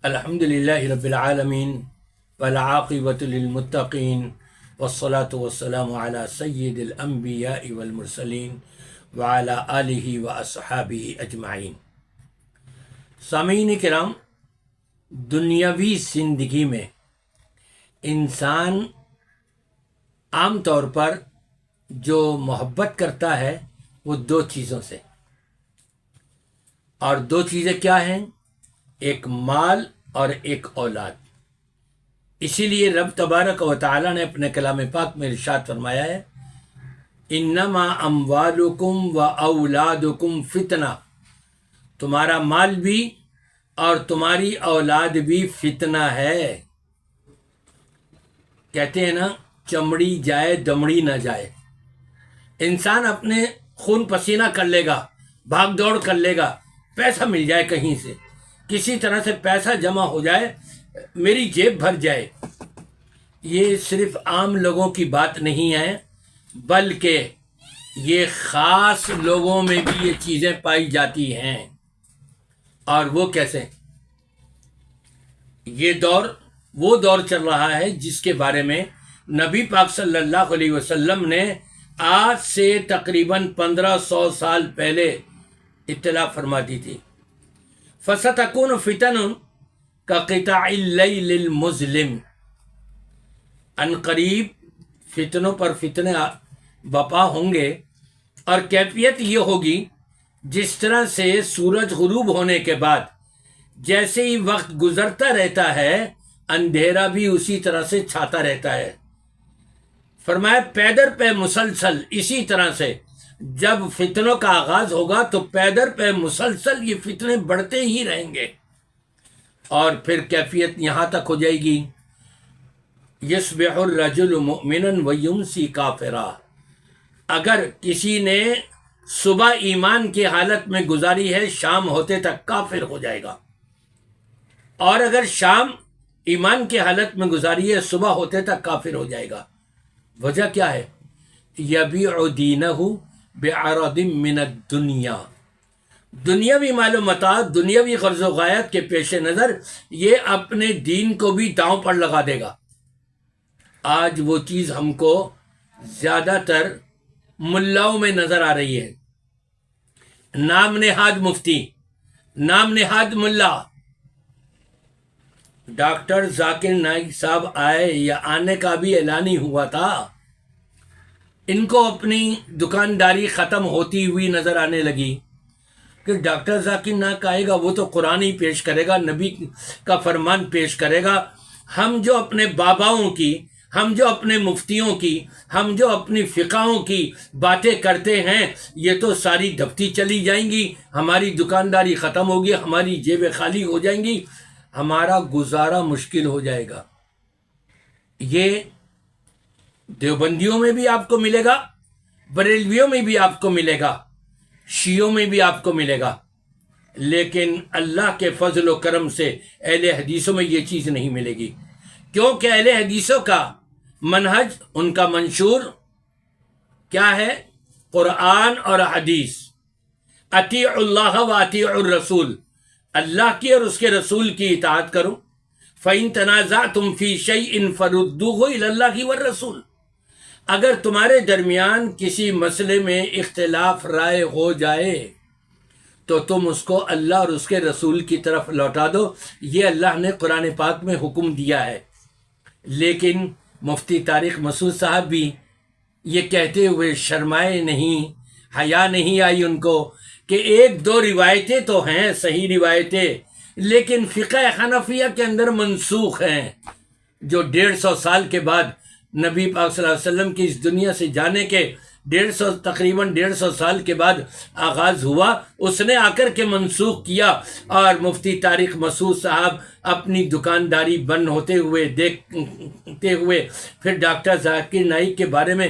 الحمد للہ رب العالمین والعاقبۃ للمتقین والصلاة والسلام علی سید الانبیاء والمرسلین وعلی آلہ واصحابہ اجمعین۔ سامعین کرام، دنیاوی زندگی میں انسان عام طور پر جو محبت کرتا ہے وہ دو چیزوں سے، اور دو چیزیں کیا ہیں؟ ایک مال اور ایک اولاد۔ اسی لیے رب تبارک و تعالی نے اپنے کلام پاک میں ارشاد فرمایا ہے، انما اموالکم و اولادکم فتنہ، تمہارا مال بھی اور تمہاری اولاد بھی فتنہ ہے۔ کہتے ہیں نا، چمڑی جائے دمڑی نہ جائے۔ انسان اپنے خون پسینہ کر لے گا، بھاگ دوڑ کر لے گا، پیسہ مل جائے، کہیں سے کسی طرح سے پیسہ جمع ہو جائے، میری جیب بھر جائے۔ یہ صرف عام لوگوں کی بات نہیں ہے، بلکہ یہ خاص لوگوں میں بھی یہ چیزیں پائی جاتی ہیں۔ اور وہ کیسے؟ یہ دور وہ دور چل رہا ہے جس کے بارے میں نبی پاک صلی اللہ علیہ وسلم نے آج سے تقریباً 1500 سال پہلے اطلاع فرما دی تھی۔ فَسَتَكُونُ فِتَنٌ كَقِطَعِ اللَّيْلِ الْمُظْلِمِ، ان قریب فتنوں پر فتنے بپا ہوں گے، اور کیفیت یہ ہوگی جس طرح سے سورج غروب ہونے کے بعد جیسے ہی وقت گزرتا رہتا ہے، اندھیرا بھی اسی طرح سے چھاتا رہتا ہے۔ فرمایا پیدر پہ مسلسل اسی طرح سے جب فتنوں کا آغاز ہوگا تو پیدر پہ مسلسل یہ فتنے بڑھتے ہی رہیں گے، اور پھر کیفیت یہاں تک ہو جائے گی، یصبح الرجل مؤمنا ویمسی کافرا، اگر کسی نے صبح ایمان کی حالت میں گزاری ہے، شام ہوتے تک کافر ہو جائے گا، اور اگر شام ایمان کی حالت میں گزاری ہے، صبح ہوتے تک کافر ہو جائے گا۔ وجہ کیا ہے؟ یبیع دینہ بعرض من الدنیا، دنیاوی مال و متاع، دنیاوی غرض و غایت کے پیش نظر یہ اپنے دین کو بھی داؤں پر لگا دے گا۔ آج وہ چیز ہم کو زیادہ تر ملاؤں میں نظر آ رہی ہے، نام نہاد مفتی، نام نہاد ملا۔ ڈاکٹر ذاکر نائک صاحب آئے یا آنے کا بھی اعلان ہی ہوا تھا، ان کو اپنی دکانداری ختم ہوتی ہوئی نظر آنے لگی کہ ڈاکٹر ذاکر نائک آئے گا، وہ تو قرآن ہی پیش کرے گا، نبی کا فرمان پیش کرے گا۔ ہم جو اپنے باباؤں کی، ہم جو اپنے مفتیوں کی، ہم جو اپنی فقہوں کی باتیں کرتے ہیں، یہ تو ساری دبتی چلی جائیں گی، ہماری دکانداری ختم ہوگی، ہماری جیبیں خالی ہو جائیں گی، ہمارا گزارا مشکل ہو جائے گا۔ یہ دیوبندیوں میں بھی آپ کو ملے گا، بریلویوں میں بھی آپ کو ملے گا، شیعوں میں بھی آپ کو ملے گا، لیکن اللہ کے فضل و کرم سے اہل حدیثوں میں یہ چیز نہیں ملے گی، کیونکہ اہل حدیثوں کا منہج، ان کا منشور کیا ہے؟ قرآن اور حدیث، اطیعوا اللہ و اطیعوا الرسول، اللہ کی اور اس کے رسول کی اطاعت کرو۔ فَإِن تَنَازَعْتُمْ فِي شَيْءٍ فَرُدُّوهُ إِلَى اللَّهِ وَالرَّسُولِ، اگر تمہارے درمیان کسی مسئلے میں اختلاف رائے ہو جائے تو تم اس کو اللہ اور اس کے رسول کی طرف لوٹا دو، یہ اللہ نے قرآن پاک میں حکم دیا ہے۔ لیکن مفتی طارق مسعود صاحب بھی یہ کہتے ہوئے شرمائے نہیں، حیا نہیں آئی ان کو کہ ایک دو روایتیں تو ہیں صحیح روایتیں، لیکن فقہ حنفیہ کے اندر منسوخ ہیں، جو 150 سال کے بعد نبی پاک صلی اللہ علیہ وسلم کی اس دنیا سے جانے کے تقریباً 150 سال کے بعد آغاز ہوا، اس نے آ کر کے منسوخ کیا، اور مفتی طارق مسعود صاحب اپنی دکانداری بند ہوتے ہوئے دیکھتے ہوئے پھر ڈاکٹر ذاکر نائک کے بارے میں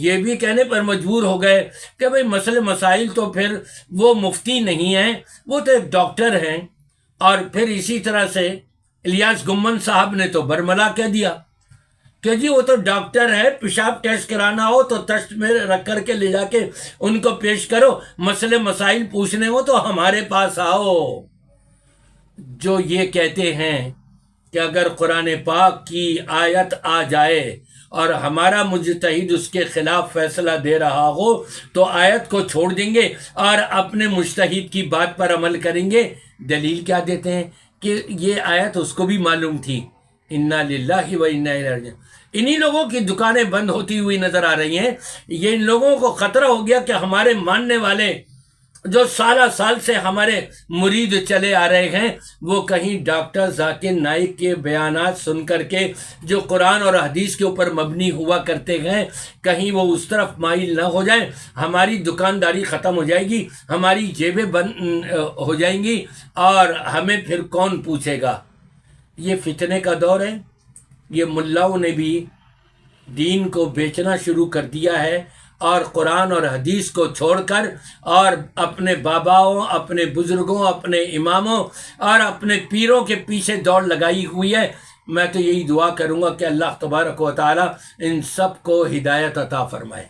یہ بھی کہنے پر مجبور ہو گئے کہ بھئی مسئلے مسائل تو پھر وہ مفتی نہیں ہیں، وہ تو ایک ڈاکٹر ہیں۔ اور پھر اسی طرح سے الیاس گمن صاحب نے تو برملا کہہ دیا کہ جی وہ تو ڈاکٹر ہے، پیشاب ٹیسٹ کرانا ہو تو ٹیسٹ میں رکھ کر کے لے جا کے ان کو پیش کرو، مسئلے مسائل پوچھنے ہو تو ہمارے پاس آؤ۔ جو یہ کہتے ہیں کہ اگر قرآن پاک کی آیت آ جائے اور ہمارا مجتہد اس کے خلاف فیصلہ دے رہا ہو تو آیت کو چھوڑ دیں گے اور اپنے مجتہد کی بات پر عمل کریں گے. دلیل کیا دیتے ہیں کہ یہ آیت اس کو بھی معلوم تھی. انا للہ و انا الیہ راجعون. انہی لوگوں کی دکانیں بند ہوتی ہوئی نظر آ رہی ہیں. یہ ان لوگوں کو خطرہ ہو گیا کہ ہمارے ماننے والے جو سالہ سال سے ہمارے مرید چلے آ رہے ہیں وہ کہیں ڈاکٹر ذاکر نائک کے بیانات سن کر کے جو قرآن اور حدیث کے اوپر مبنی ہوا کرتے ہیں کہیں وہ اس طرف مائل نہ ہو جائیں. ہماری دکانداری ختم ہو جائے گی, ہماری جیبیں بند ہو جائیں گی اور ہمیں پھر کون پوچھے گا. یہ فتنے کا دور ہے. یہ ملاؤں نے بھی دین کو بیچنا شروع کر دیا ہے اور قرآن اور حدیث کو چھوڑ کر اور اپنے باباؤں, اپنے بزرگوں, اپنے اماموں اور اپنے پیروں کے پیچھے دوڑ لگائی ہوئی ہے. میں تو یہی دعا کروں گا کہ اللہ تبارک و تعالی ان سب کو ہدایت عطا فرمائے.